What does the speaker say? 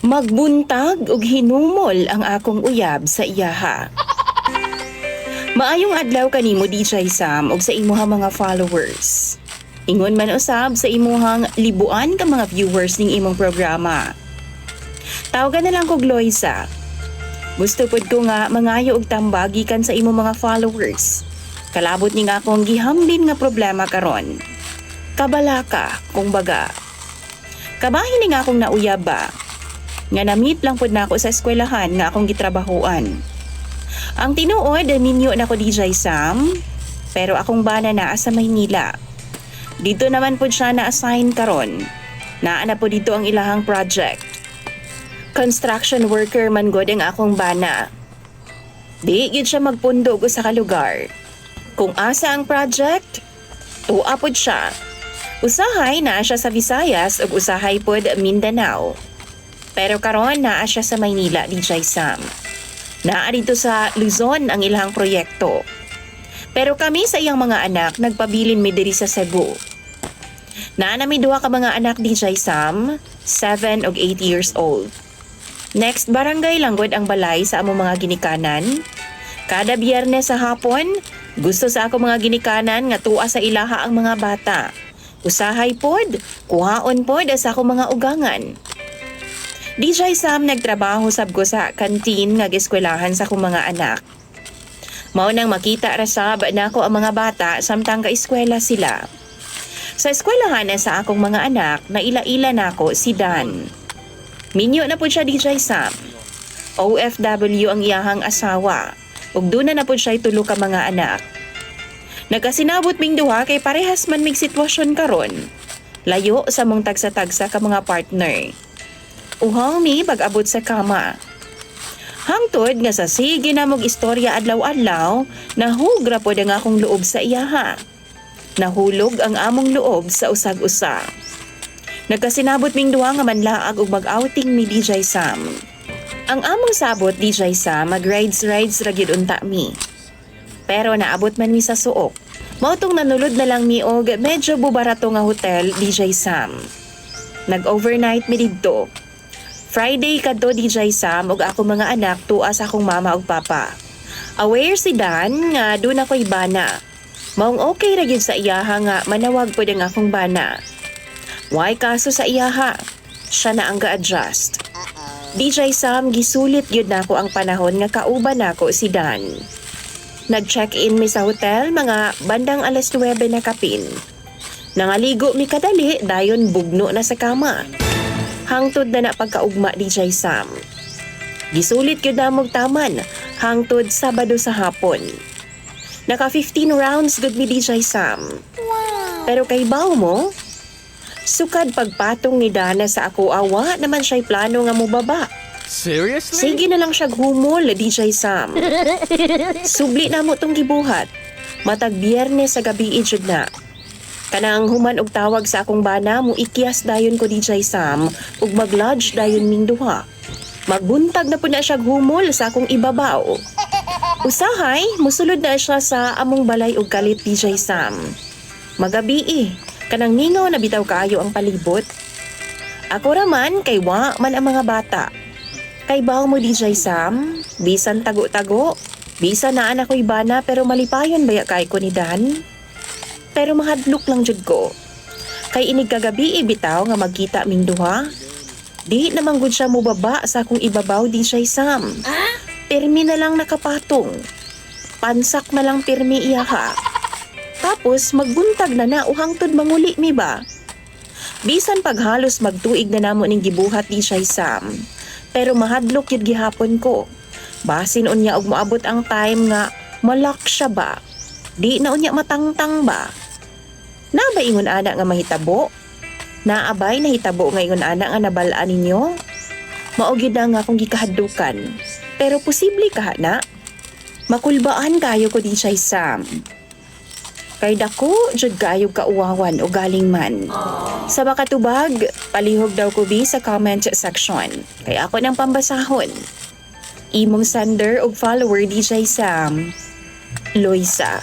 Magbuntag ug hinumol ang akong uyab sa iyaha. Maayong adlaw kanimo DJ Sam ug sa imuhang mga followers. Ingon man usab sa imuhang libuan ka mga viewers ning imong programa. Tawagan na lang kog Loisa. Gusto pud ko nga mangayo og tambag gikan sa imong mga followers. Kalabot ni nga akong gihambin nga problema karon. Kabalaka, kung baga. Kabahin ni nga akong nauyab ba? Nga na-meet lang pud nako sa eskwelahan nga akong gitrabahuan. Ang tinuod, minyo na ko DJ Sam, pero akong bana naa sa Maynila. Dito naman pud siya na-assign karon. Naa na po dito ang ilahang project. Construction worker man god ang akong bana. Di gid siya magpundog sa kalugar. Kung asa ang project, tuwa pud siya. Usahay naa siya sa Visayas ug usahay pud Mindanao. Pero karon naa siya sa Maynila, DJ Sam. Naa dito sa Luzon ang ilang proyekto. Pero kami sa iyang mga anak nagpabilin mi diri sa Cebu. Naa na mi duha ka mga anak, DJ Sam, 7 ug 8 years old. Next barangay lang gud ang balay sa among mga ginikanan. Kada Biyernes sa hapon, gusto sa ako mga ginikanan nga tuwa sa ilaha ang mga bata. Usahay pod, kuhaon pod sa ako mga ugangan. DJ Sam nagtrabaho sab ko sa kantin nga giskwelahan sa akong mga anak. Mao nang makita ra sab nako ang mga bata samtang kaeskwela sila. Sa eskwelahan sa akong mga anak, naila-ila nako si Dan. Minyo na pud siya DJ Sam. OFW ang iyahang asawa ug duna na pud siya tulo ka mga anak. Nagkasinabot ming duha kay parehas man mig sitwasyon karon. Layo sa mong tagsa-tagsa ka mga partner. Uhaw mi pag-abot sa kama. Hangtod nga sa sige na mong istorya adlaw-adlaw, nahugra po ang akong loob sa iyaha. Nahulog ang among loob sa usag-usa. Nagkasinabot ming duha nga manlaag og mag-outing mi DJ Sam. Ang among sabot DJ Sam, mag-rides ra gyud unta mi. Pero naabot man mi sa suok. Mautong nanulod na lang mi og medyo bubarato nga hotel DJ Sam. Nag-overnight mi didto. Friday kadto DJ Sam ug ako mga anak tuwa sa akong mama ug papa. Aware si Dan nga doon ako'y bana. Maong okay ra gyud sa iyaha nga manawag pud ang akong bana. Why kaso sa iyaha? Siya na ang ga-adjust. DJ Sam, gisulit gyud nako ang panahon nga kauban nako si Dan. Nag-check-in mi sa hotel mga bandang alas 9 na kapin. Nangaligo mi kadali dayon bugno na sa kama. Hangtod na pagkaugma DJ Sam. Gisulit gyud namog taman hangtod Sabado sa hapon. Naka 15 rounds gud mi DJ Sam. Wow. Pero kay baw mo, sukad pagpatong ni Dana sa ako awa naman siya'y plano nga mubaba. Seriously? Sige na lang siya humol DJ Sam. Subli na mo tong gibuhat. Matag Biyernes sa gabi jud na. Kanang human og tawag sa akong bana mo ikyas dayon ko DJ Sam ug mag-lodge dayon ming duha. Magbuntag na pud na siya humol sa akong ibabaw. Usahay, musulod na siya sa among balay og kalit DJ Sam. Magabi kanang ningaw na bitaw kaayo ang palibot. Ako raman kay wa man ang mga bata. Kay baw mo DJ Sam, bisan tago-tago, bisan naa na ko'y bana pero malipayon baya kay ko ni Dan. Pero mahadlok lang jud ko. Kay inig kagabi bitaw nga magkita ming duha. Di naman gud siya mubaba sa akong ibabaw DJ Sam. Pirmi na lang nakapatong. Pansak na lang pirmi iyaha. Tapos magbuntag na uhangtod manguli mi ba? Bisan paghalos magtuig na namo ning gibuhat DJ Sam. Pero mahadlok yun gihapon ko. Basin unya og moabot ang time nga malak siya ba? Di na unya matangtang ba? Naba ingon ana nga mahitabo? Naabay na hitabo nga ingon ana nga nabalaan ninyo? Mao gyud nga akong gikahadlukan. Pero posible ka na? Makulbaan kayo ko din siya Sam. Kay dako jud kayo kauwawan o galing man. Sa makatubag, palihog daw ko bi sa comment section. Kay ako nang pambasahon. Imong sender og follower DJ Sam, Loisa.